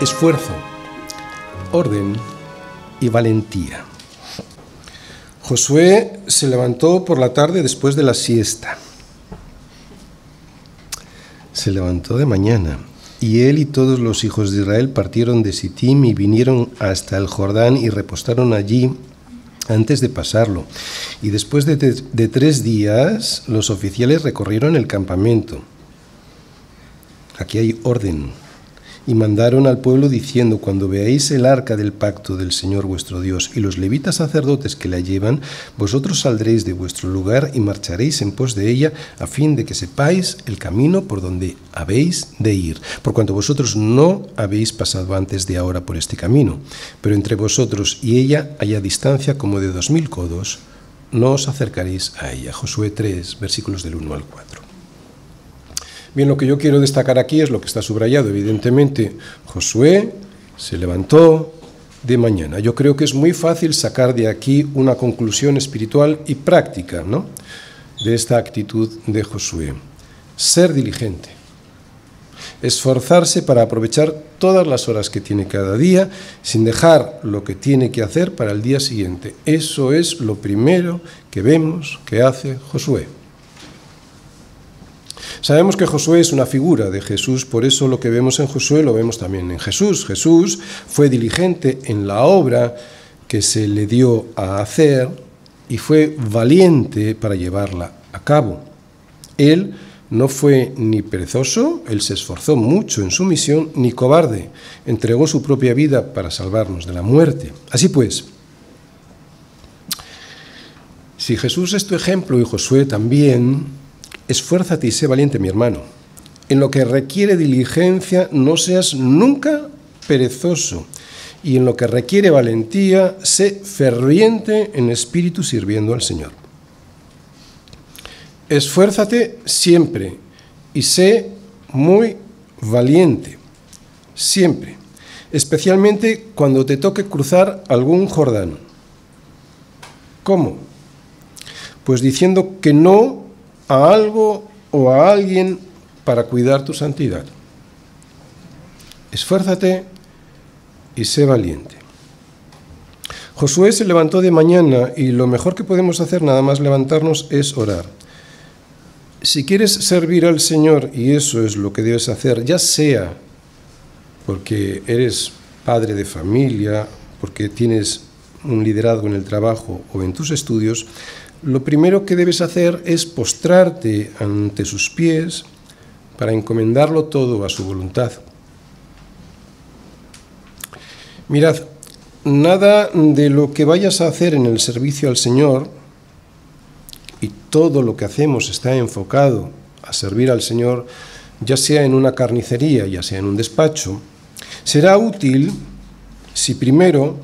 esfuerzo, orden y valentía. Josué se levantó por la tarde después de la siesta. Se levantó de mañana, y él y todos los hijos de Israel partieron de Sittim y vinieron hasta el Jordán y repostaron allí antes de pasarlo. Y después de 3 días, los oficiales recorrieron el campamento. Aquí hay orden. Y mandaron al pueblo diciendo: cuando veáis el arca del pacto del Señor vuestro Dios y los levitas sacerdotes que la llevan, vosotros saldréis de vuestro lugar y marcharéis en pos de ella, a fin de que sepáis el camino por donde habéis de ir, por cuanto vosotros no habéis pasado antes de ahora por este camino. Pero entre vosotros y ella haya distancia como de 2000 codos, no os acercaréis a ella. Josué 3, versículos del 1 al 4. Bien, lo que yo quiero destacar aquí es lo que está subrayado. Evidentemente, Josué se levantó de mañana. Yo creo que es muy fácil sacar de aquí una conclusión espiritual y práctica, ¿no?, de esta actitud de Josué. Ser diligente. Esforzarse para aprovechar todas las horas que tiene cada día, sin dejar lo que tiene que hacer para el día siguiente. Eso es lo primero que vemos que hace Josué. Sabemos que Josué es una figura de Jesús, por eso lo que vemos en Josué lo vemos también en Jesús. Jesús fue diligente en la obra que se le dio a hacer y fue valiente para llevarla a cabo. Él no fue ni perezoso, él se esforzó mucho en su misión, ni cobarde, entregó su propia vida para salvarnos de la muerte. Así pues, si Jesús es tu ejemplo y Josué también, esfuérzate y sé valiente, mi hermano. En lo que requiere diligencia, no seas nunca perezoso. Y en lo que requiere valentía, sé ferviente en espíritu sirviendo al Señor. Esfuérzate siempre y sé muy valiente, siempre. Especialmente cuando te toque cruzar algún Jordán. ¿Cómo? Pues diciendo que no a algo o a alguien para cuidar tu santidad. Esfuérzate y sé valiente. Josué se levantó de mañana y lo mejor que podemos hacer nada más levantarnos es orar. Si quieres servir al Señor, y eso es lo que debes hacer, ya sea porque eres padre de familia, porque tienes un liderazgo en el trabajo o en tus estudios, lo primero que debes hacer es postrarte ante sus pies para encomendarlo todo a su voluntad. Mirad, nada de lo que vayas a hacer en el servicio al Señor, y todo lo que hacemos está enfocado a servir al Señor, ya sea en una carnicería, ya sea en un despacho, será útil si primero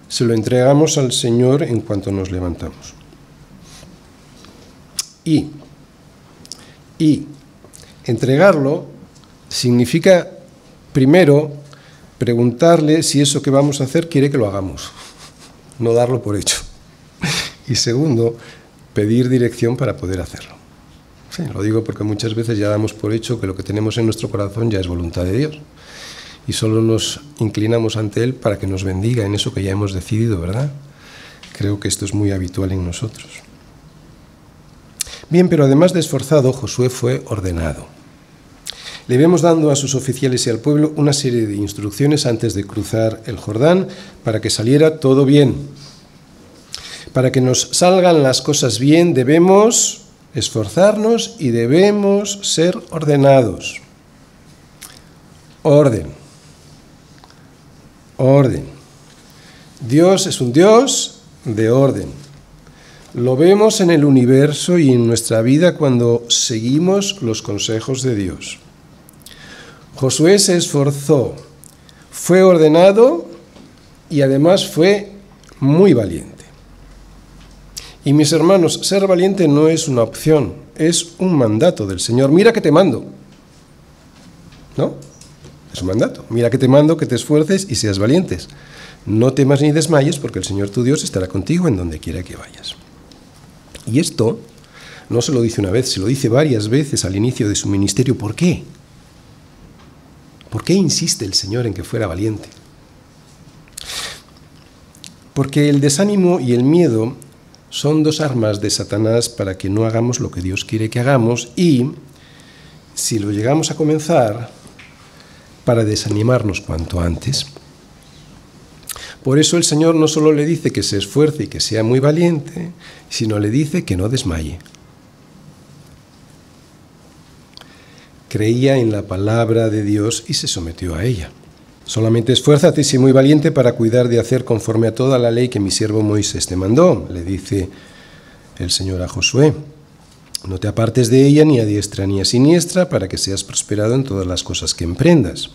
se lo entregamos al Señor en cuanto nos levantamos. Y entregarlo significa, primero, preguntarle si eso que vamos a hacer quiere que lo hagamos, no darlo por hecho. Y segundo, pedir dirección para poder hacerlo. Sí, lo digo porque muchas veces ya damos por hecho que lo que tenemos en nuestro corazón ya es voluntad de Dios. Y solo nos inclinamos ante Él para que nos bendiga en eso que ya hemos decidido, ¿verdad? Creo que esto es muy habitual en nosotros. Bien, pero además de esforzado, Josué fue ordenado. Le vemos dando a sus oficiales y al pueblo una serie de instrucciones antes de cruzar el Jordán para que saliera todo bien. Para que nos salgan las cosas bien, debemos esforzarnos y debemos ser ordenados. Orden. Orden. Dios es un Dios de orden. Lo vemos en el universo y en nuestra vida cuando seguimos los consejos de Dios. Josué se esforzó, fue ordenado y además fue muy valiente. Y mis hermanos, ser valiente no es una opción, es un mandato del Señor. Mira que te mando, ¿no? Es un mandato. Mira que te mando que te esfuerces y seas valientes. No temas ni desmayes porque el Señor tu Dios estará contigo en donde quiera que vayas. Y esto no se lo dice una vez, se lo dice varias veces al inicio de su ministerio. ¿Por qué? ¿Por qué insiste el Señor en que fuera valiente? Porque el desánimo y el miedo son dos armas de Satanás para que no hagamos lo que Dios quiere que hagamos y, si lo llegamos a comenzar, para desanimarnos cuanto antes. Por eso el Señor no solo le dice que se esfuerce y que sea muy valiente, sino le dice que no desmaye. Creía en la palabra de Dios y se sometió a ella. Solamente esfuérzate y sé muy valiente para cuidar de hacer conforme a toda la ley que mi siervo Moisés te mandó, le dice el Señor a Josué. No te apartes de ella ni a diestra ni a siniestra para que seas prosperado en todas las cosas que emprendas.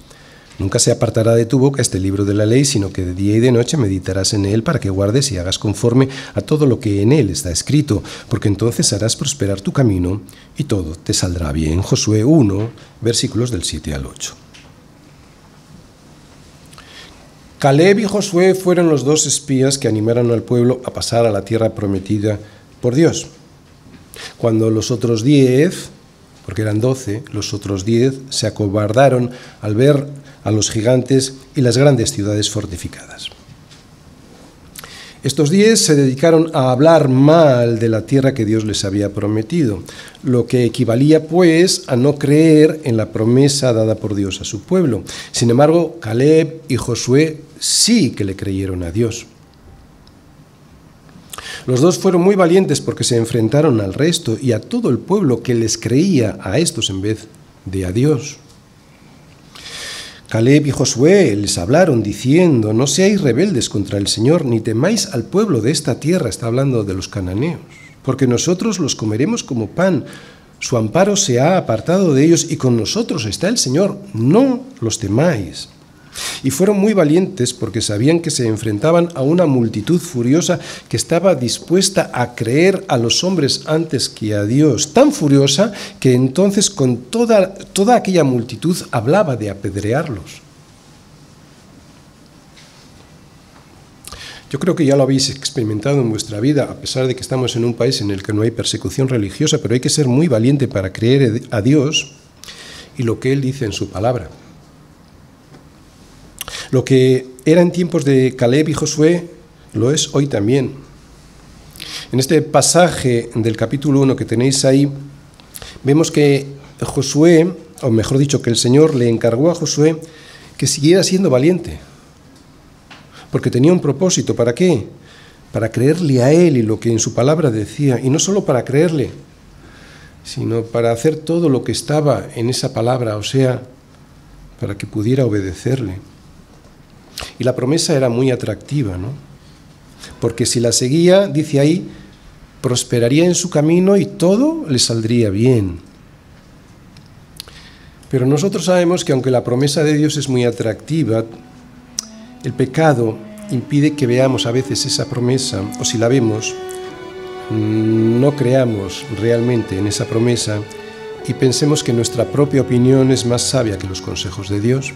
Nunca se apartará de tu boca este libro de la ley, sino que de día y de noche meditarás en él para que guardes y hagas conforme a todo lo que en él está escrito, porque entonces harás prosperar tu camino y todo te saldrá bien. Josué 1, versículos del 7 al 8. Caleb y Josué fueron los dos espías que animaron al pueblo a pasar a la tierra prometida por Dios. Cuando los otros 10, porque eran 12, los otros 10 se acobardaron al ver a los gigantes y las grandes ciudades fortificadas. Estos 10 se dedicaron a hablar mal de la tierra que Dios les había prometido, lo que equivalía pues a no creer en la promesa dada por Dios a su pueblo. Sin embargo, Caleb y Josué sí que le creyeron a Dios. Los dos fueron muy valientes porque se enfrentaron al resto y a todo el pueblo que les creía a estos en vez de a Dios. Caleb y Josué les hablaron diciendo: no seáis rebeldes contra el Señor, ni temáis al pueblo de esta tierra, está hablando de los cananeos, porque nosotros los comeremos como pan. Su amparo se ha apartado de ellos y con nosotros está el Señor, no los temáis. Y fueron muy valientes porque sabían que se enfrentaban a una multitud furiosa que estaba dispuesta a creer a los hombres antes que a Dios, tan furiosa que entonces con toda aquella multitud hablaba de apedrearlos. Yo creo que ya lo habéis experimentado en vuestra vida, a pesar de que estamos en un país en el que no hay persecución religiosa, pero hay que ser muy valiente para creer a Dios y lo que Él dice en su palabra. Lo que era en tiempos de Caleb y Josué, lo es hoy también. En este pasaje del capítulo 1 que tenéis ahí, vemos que Josué, o mejor dicho, que el Señor le encargó a Josué que siguiera siendo valiente, porque tenía un propósito. ¿Para qué? Para creerle a Él y lo que en su palabra decía, y no solo para creerle, sino para hacer todo lo que estaba en esa palabra, o sea, para que pudiera obedecerle. Y la promesa era muy atractiva, ¿no? Porque si la seguía, dice ahí, prosperaría en su camino y todo le saldría bien. Pero nosotros sabemos que aunque la promesa de Dios es muy atractiva, el pecado impide que veamos a veces esa promesa, o si la vemos, no creamos realmente en esa promesa y pensemos que nuestra propia opinión es más sabia que los consejos de Dios.